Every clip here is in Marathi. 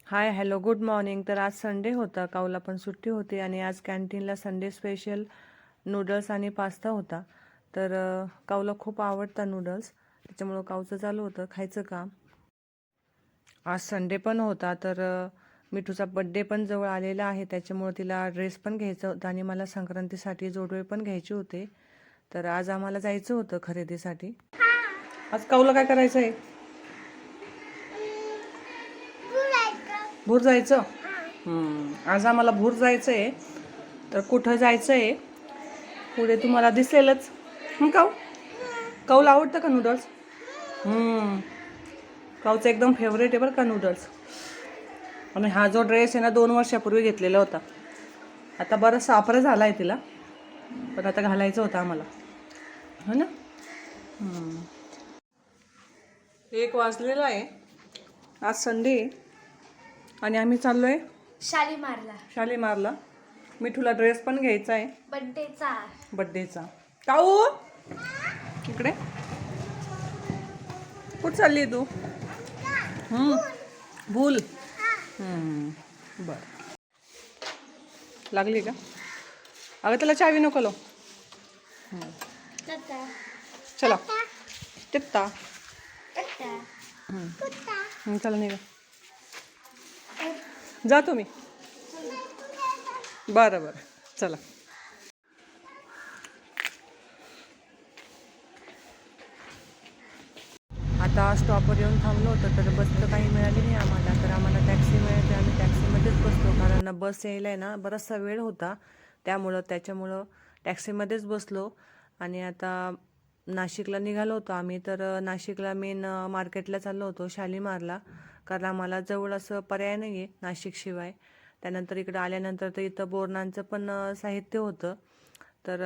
Hi hello good morning. तर आज संडे होता, काऊला पण सुट्टी होती आणि आज कॅन्टीनला संडे स्पेशल नूडल्स आणि पास्ता होता. तर काऊला खूप आवडता नूडल्स, त्याच्यामुळं काऊचं चालू होतं खायचं काम. आज संडे पण होता, तर मिठूचा बड्डे पण जवळ आलेला आहे, त्याच्यामुळं तिला ड्रेस पण घ्यायचा होता आणि मला संक्रांतीसाठी जोडवे पण घ्यायचे होते. तर आज आम्हाला जायचं होतं खरेदीसाठी. आज काऊला काय करायचं आहे? भूर जायचं. आज आम्हाला भूर जायचं आहे. तर कुठं जायचं आहे पुढे तुम्हाला दिसेलच. काऊ काऊला आवडतं का नूडल्स? काऊचं एकदम फेवरेट आहे बरं का नूडल्स. आणि हा जो ड्रेस आहे ना 2 वर्षापूर्वी घेतलेला होता. आता बराचसा वापर झाला आहे तिला, पण आता घालायचं होतं आम्हाला, हो ना. 1 वाजलेला आहे, आज संडे आणि आम्ही चाललो आहे शालीमारला. मिठूला ड्रेस पण घ्यायचा आहे बड्डेचा. काऊ इकडे कुठं चालली तू? भूल. बरं, लागली का? अगं त्याला चावी नको लो. चला टिकता. चला नाही जा तुम्ही. बरं बरं चला. आता स्टॉपवर येऊन थांबलो होतं, तर बस तर काही मिळाली नाही आम्हाला. तर आम्हाला टॅक्सी मिळाली, आम्ही टॅक्सीमध्येच बसलो, कारण बस यायला आहे ना बराचसा वेळ होता, त्याच्यामुळं टॅक्सीमध्येच बसलो. आणि आता नाशिकला निघालो होतो आम्ही. तर नाशिकला मेन मार्केटला चाललो होतो, शालीमारला, कारण आम्हाला जवळ असं पर्याय नाही आहे नाशिकशिवाय. त्यानंतर इकडं आल्यानंतर तर इथं बोरणांचं पण साहित्य होतं, तर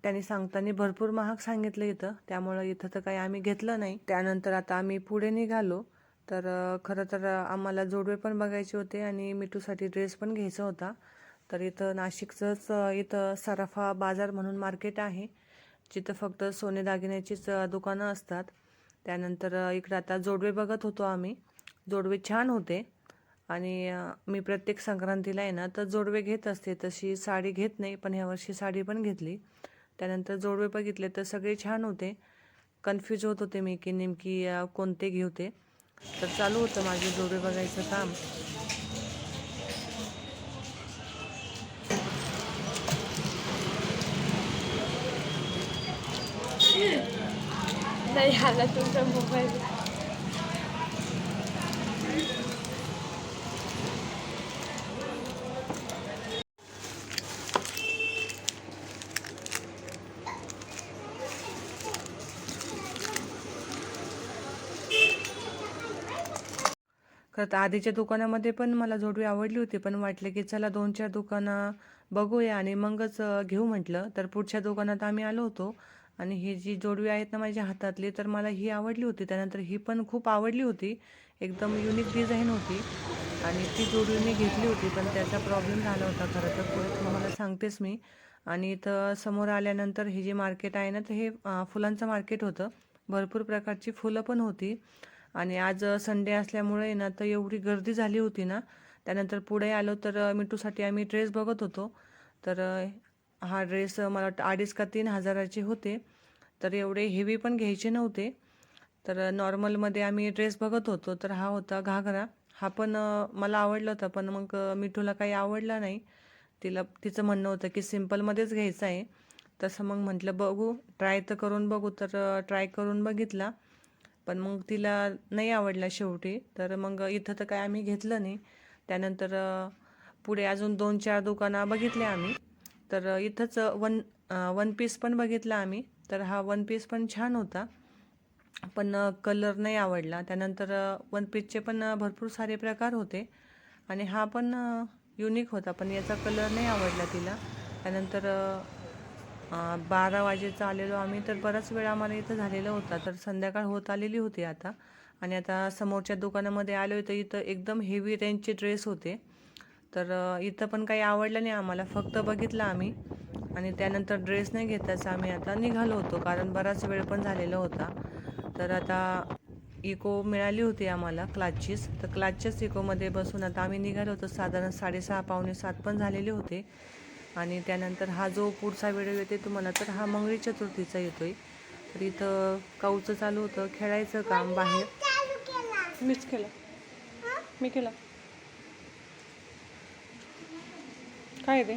त्यांनी सांगताना भरपूर महाग सांगितलं इथं, त्यामुळं इथं तर काही आम्ही घेतलं नाही. त्यानंतर आता आम्ही पुढे निघालो. तर खरं तर आम्हाला जोडवे पण बघायचे होते आणि मिठूसाठी ड्रेस पण घ्यायचा होता. तर इथं नाशिकचंच इथं सराफा बाजार म्हणून मार्केट आहे, जिथं फक्त सोने दागिन्याचीच दुकानं असतात. त्यानंतर इकडं आता जोडवे बघत होतो आम्ही. जोडवे छान होते आणि मी प्रत्येक संक्रांतीला आहे ना तर जोडवे घेत असते, तशी साडी घेत नाही, पण ह्यावर्षी साडी पण घेतली. त्यानंतर जोडवे बघितले तर सगळे छान होते. कन्फ्यूज होत होते मी की नेमकी कोणते घेते. तर चालू होतं माझे जोडवे बघायचं काम. नाही आला तुमचा मोबाईल. खरं तर आधीच्या दुकानामध्ये पण मला जोडवी आवडली होती, पण वाटलं की चला 2-4 दुकानं बघूया आणि मगच घेऊ म्हटलं. तर पुढच्या दुकानात आम्ही आलो होतो आणि ही जी जोडवी आहेत ना माझ्या हातातली, तर मला ही आवडली होती. त्यानंतर ही पण खूप आवडली होती, एकदम युनिक डिझाईन होती आणि ती जोडवी मी घेतली होती. पण त्याचा प्रॉब्लेम झाला होता खरं तर, पुढे तुम्हाला सांगतेच मी. आणि इथं समोर आल्यानंतर हे जे मार्केट आहे ना, तर हे फुलांचं मार्केट होतं. भरपूर प्रकारची फुलं पण होती आणि आज संडे असल्यामुळे ना तर एवढी गर्दी झाली होती ना. त्यानंतर पुढे आलो तर मिठूसाठी आम्ही ड्रेस बघत होतो. तर हा ड्रेस मला वाटतं 2.5 का 3 हजाराचे होते. तर एवढे हेवी पण घ्यायचे नव्हते. तर नॉर्मलमध्ये आम्ही ड्रेस बघत होतो. तर हा होता घागरा. हा पण मला आवडला होता, पण मग मिठूला काही आवडला नाही. तिचं म्हणणं होतं की सिम्पलमध्येच घ्यायचं आहे. तसं मग म्हटलं बघू, ट्राय तर करून बघू. तर ट्राय करून बघितला, पण मग तिला नाही आवडला शेवटी. तर मग इथं तर काय आम्ही घेतलं नाही. त्यानंतर पुढे अजून 2-4 दुकानं बघितले आम्ही. तर इथंच वन पीस पण बघितला आम्ही. तर हा वन पीस पण छान होता, पण कलर नाही आवडला. त्यानंतर वन पीसचे पण भरपूर सारे प्रकार होते आणि हा पण युनिक होता, पण याचा कलर नाही आवडला तिला. त्यानंतर 12 वाजेचा आलेलो आम्ही, तर बराच वेळ आम्हाला इथं झालेला होता. तर संध्याकाळ होत आलेली होती आता. आणि आता समोरच्या दुकानामध्ये आलो तर इथं एकदम हेवी रेंजचे ड्रेस होते. तर इथं पण काही आवडलं नाही आम्हाला, फक्त बघितलं आम्ही आणि त्यानंतर ड्रेस नाही घेताच आम्ही आता निघालो होतो, कारण बराच वेळ पण झालेला होता. तर आता इको मिळाली होती आम्हाला क्लासचीच. तर क्लासच्याच इकोमध्ये बसून आता आम्ही निघालो होतो. साधारण 6:30 पावणे 7 पण झालेले होते. आणि त्यानंतर हा जो पुढचा व्हिडिओ येते तुम्हाला, तर हा मंगळी चतुर्थीचा येतोय. तर इथं काऊचं चालू होतं खेळायचं काम बाहेर. मीच केलं, मी केलं. काय आहे ते,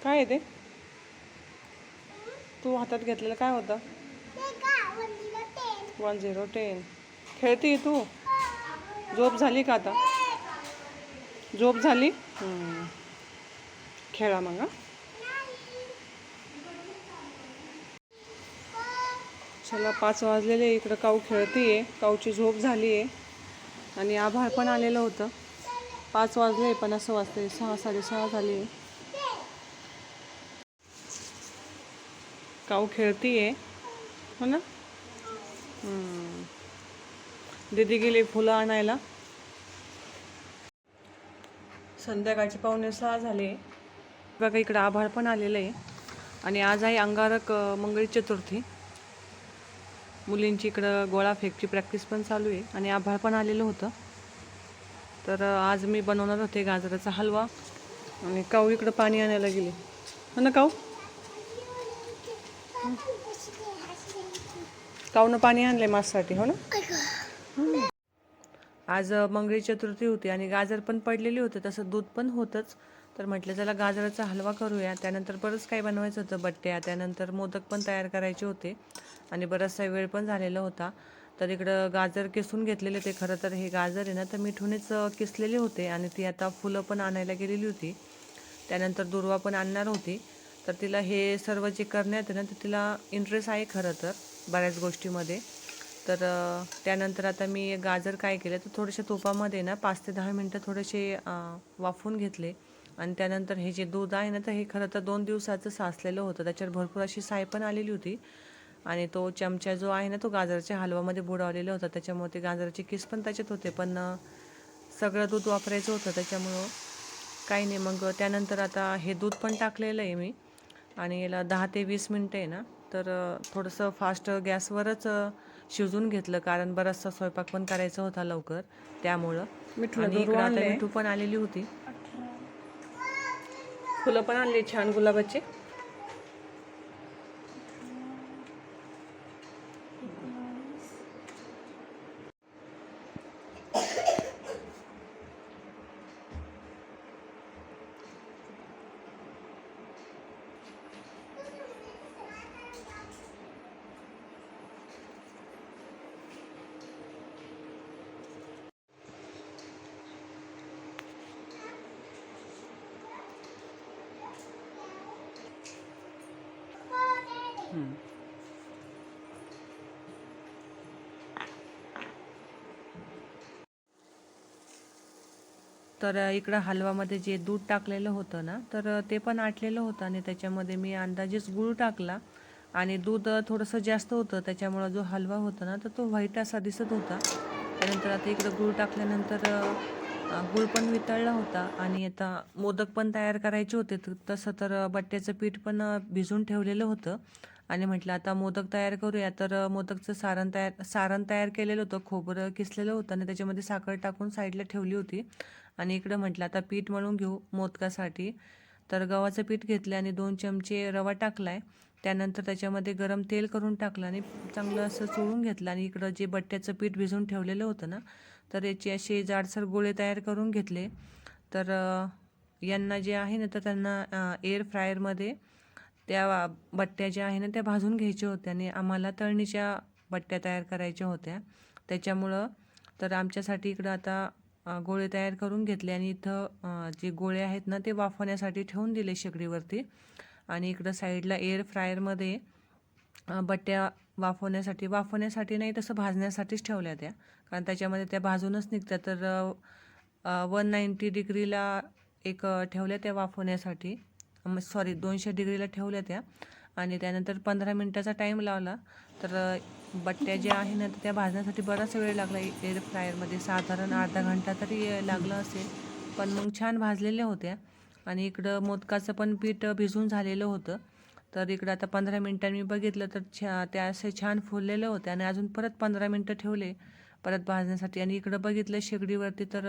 काय आहे ते तू हातात घेतलेलं काय होतं? 1010. खेळतीये तू? झोप झाली का आता? झोप झाली? खेळा मग. चला 5 वाजलेले. इकडं काऊ खेळतीये, काऊची झोप झाली आहे. आणि आभाळ पण आलेलं होतं. 5 वाजले पण असं वाजतंय 6 6:30 झाली. काऊ खेळतीये हो ना. दीदी गेली फुलं आणायला. संध्याकाळचे 5:45 झाले. बघा इकडं आभाळ पण आलेलं आहे. आणि आज आहे अंगारक मंगळी चतुर्थी. मुलींची इकडं गोळा फेकची प्रॅक्टिस पण चालू आहे. आणि आभाळ पण आलेलं होतं. तर आज मी बनवणार होते गाजराचा हलवा. आणि काऊ इकडं पाणी आणायला गेली हो ना. काऊनं पाणी आणलंय माझ्यासाठी हो ना. आज मंगळी चतुर्थी होती आणि गाजर पण पडलेली होते, तसं दूध पण होतंच. तर म्हटलं चला गाजराचा हलवा करूया. त्यानंतर बरंच काही बनवायचं होतं, बट्ट्या, त्यानंतर मोदक पण तयार करायचे होते. आणि बराचसा वेळ पण झालेला होता. तर इकडं गाजर किसून घेतलेले होते. खरं तर हे गाजर आहे ना तर मिठूनच किसलेले होते. आणि ती आता फुलं पण आणायला गेलेली होती. त्यानंतर दुर्वा पण आणणार होती. तर तिला हे सर्व जे करण्यात आहे ना तर तिला इंटरेस्ट आहे खरं तर बऱ्याच गोष्टीमध्ये. तर त्यानंतर आता मी गाजर काय केलं तर थोडेसे तुपामध्ये ना 5 ते 10 मिनटं थोडेसे वाफवून घेतले. आणि त्यानंतर हे जे दूध आहे ना तर हे खरं तर 2 दिवसाचं साचलेलं होतं. त्याच्यावर भरपूर अशी साय पण आलेली होती. आणि तो चमचा जो आहे ना तो गाजराच्या हलवामध्ये बुडवलेला होता. त्याच्यामुळे ते गाजराचे किस पण त्याच्यात होते. पण सगळं दूध वापरायचं होतं त्याच्यामुळं काही नाही. मग त्यानंतर आता हे दूध पण टाकलेलं आहे मी. आणि याला 10 ते 20 मिनटं आहे ना तर थोडंसं फास्ट गॅसवरच शिजून घेतलं, कारण बराचसा स्वयंपाक पण करायचा होता लवकर त्यामुळं. आणि इकडं आता मिठू पण आलेली होती. फुलं पण आणली छान गुलाबाची. तर इकडं हलवामध्ये जे दूध टाकलेलं होतं ना तर ते पण आटलेलं होतं. आणि त्याच्यामध्ये मी अंदाजेच गूळ टाकला. आणि दूध थोडंसं जास्त होतं त्याच्यामुळं जो हलवा होता ना तर तो व्हाईट असा दिसत होता. त्यानंतर आता इकडं गूळ टाकल्यानंतर गूळ पण वितळला होता. आणि आता मोदक पण तयार करायचे होते. तसं तर बट्ट्याचं पीठ पण भिजवून ठेवलेलं होतं. आणि म्हटलं आता मोदक तयार करूया. तर मोदकचं सारण तयार केलेलं होतं, खोबरं किसलेलं होतं आणि त्याच्यामध्ये साखर टाकून साईडला ठेवली होती. आणि इकडं म्हटलं आता पीठ मळून घेऊ मोदकासाठी. तर गव्हाचं पीठ घेतलं आणि 2 चमचे रवा टाकला आहे. त्यानंतर त्याच्यामध्ये गरम तेल करून टाकलं आणि चांगलं असं चोळून घेतलं. आणि इकडं जे बट्ट्याचं पीठ भिजवून ठेवलेलं होतं ना तर याचे असे जाडसर गोळे तयार करून घेतले. तर यांना जे आहे ना तर त्यांना एअर फ्रायरमध्ये त्या बट्ट्या ज्या आहे ना त्या भाजून घ्यायच्या होत्या. आणि आम्हाला तळणीच्या बट्ट्या तयार करायच्या होत्या त्याच्यामुळं. तर आमच्यासाठी इकडं आता गोळे तयार करून घेतले. आणि इथं जे गोळे आहेत ना ते वाफवण्यासाठी ठेवून दिले शेगडीवरती. आणि इकडं साईडला एअर फ्रायरमध्ये बट्ट्या वाफवण्यासाठी नाही तसं भाजण्यासाठीच ठेवल्या त्या, कारण त्याच्यामध्ये त्या भाजूनच निघतात. तर 190 डिग्रीला एक ठेवल्या त्या वाफवण्यासाठी. सॉरी 200 डिग्रीला ठेवल्या त्या. आणि त्यानंतर 15 मिनटाचा टाईम लावला. तर बट्ट्या ज्या आहे ना त्या भाजण्यासाठी बराच वेळ लागला. एअर फ्रायरमध्ये साधारण अर्धा घंटा तरी लागला असेल. पण मग छान भाजलेल्या होत्या. आणि इकडं मोदकाचं पण पीठ भिजून झालेलं होतं. तर इकडं आता 15 मिनिटांनी मी बघितलं तर ते असे छान फुललेले होते आणि अजून परत 15 मिनटं ठेवले परत भाजण्यासाठी. आणि इकडं बघितलं शेगडीवरती तर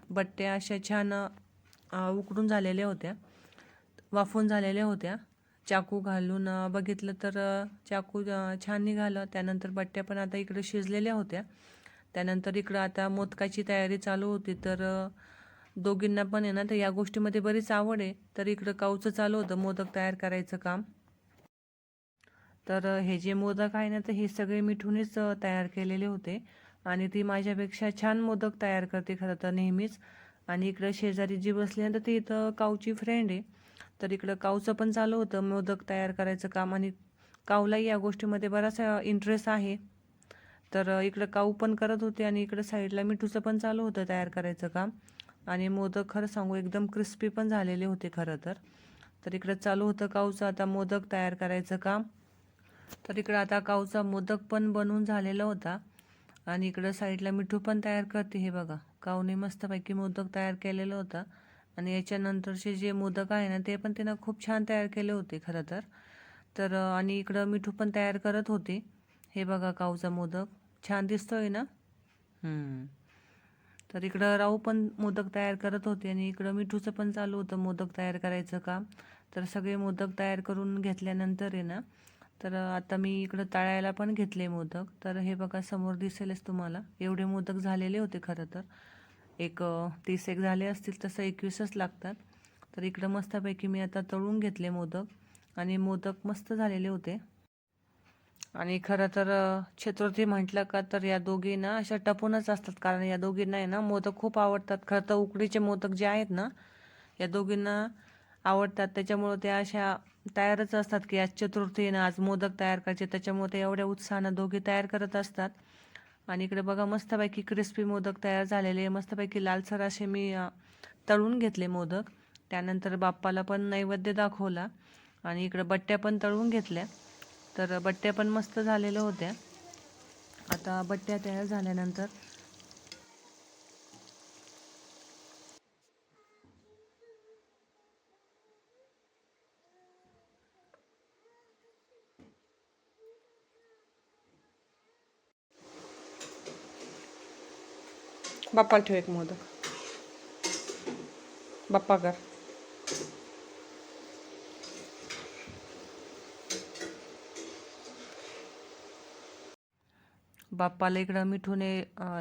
बट्ट्या अशा छान उकडून झालेल्या होत्या, वाफून झालेल्या होत्या. चाकू घालून बघितलं तर चाकू छान निघालं. त्यानंतर बट्ट्या पण आता इकडे शिजलेल्या होत्या. त्यानंतर इकडं आता मोदकाची तयारी चालू होती. तर दोघींना पण आहे ना तर या गोष्टीमध्ये बरीच आवड आहे. तर इकडं काऊचं चालू होतं मोदक तयार करायचं काम. तर हे जे मोदक आहे ना तर हे सगळे मिठूनच तयार केलेले होते आणि ती माझ्यापेक्षा छान मोदक तयार करते खरं तर नेहमीच. आणि इकडं शेजारी जी बसली ना तर ती इथं काऊची फ्रेंड आहे. तर इकडं काऊचं पण चालू होतं मोदक तयार करायचं काम आणि काऊलाही या गोष्टीमध्ये बराचसा इंटरेस्ट आहे. तर इकडं काऊ पण करत होते आणि इकडं साईडला मिठूचं पण चालू होतं तयार करायचं काम. आणि मोदक खरं सांगू एकदम क्रिस्पी पण झालेले होते खरं तर. तर इकडं चालू होतं काऊचं आता मोदक तयार करायचं काम. तर इकडं आता काऊचा मोदक पण बनवून झालेला होता आणि इकडं साईडला मिठू पण तयार करते. हे बघा काऊने मस्तपैकी मोदक तयार केलेलं होतं आणि याच्यानंतरचे जे मोदक आहे ना ते पण तिनं खूप छान तयार केले होते खरं तर. तर आणि इकडं मिठू पण तयार करत होते. हे बघा काऊचा मोदक छान दिसतोय ना. तर इकडं राहू पण मोदक तयार करत होते आणि इकडं मिठूचं पण चालू होतं मोदक तयार करायचं काम. तर सगळे मोदक तयार करून घेतल्यानंतर आहे ना तर आता मी इकडं तळायला पण घेतले मोदक. तर हे बघा समोर दिसेलच तुम्हाला एवढे मोदक झालेले होते खरं तर. एक 30 एक झाले असतील, तसं 21च लागतात. तर इकडं मस्तपैकी मी आता तळून घेतले मोदक आणि मोदक मस्त झालेले होते. आणि खरं तर चतुर्थी म्हटलं का तर या दोघींना अशा टपूनच असतात, कारण या दोघींना आहे ना मोदक खूप आवडतात. खरं तर उकडीचे मोदक जे आहेत ना या दोघींना आवडतात, त्याच्यामुळं त्या अशा तयारच असतात की आज चतुर्थी आहे ना आज मोदक तयार करायचे. त्याच्यामुळे ते एवढ्या उत्साहानं दोघी तयार करत असतात. आणि इकडे बघा मस्तपैकी क्रिस्पी मोदक तयार झालेले, मस्तपैकी लालसर असे मी तळून घेतले मोदक. त्यानंतर बाप्पाला पण नैवेद्य दाखवला आणि इकडं बट्ट्या पण तळून घेतल्या. तर बट्ट्या पण मस्त झालेल्या होत्या. आता बट्ट्या तयार झाल्यानंतर बाप्पाला ठेव एक मोदक, बाप्पा कर. बाप्पाला इकडं मिठूने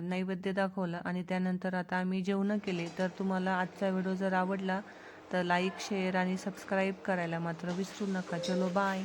नैवेद्य दाखवला आणि त्यानंतर आता आम्ही जेवणं केले. तर तुम्हाला आजचा व्हिडिओ जर आवडला तर लाईक शेअर आणि सबस्क्राईब करायला मात्र विसरू नका. चलो बाय.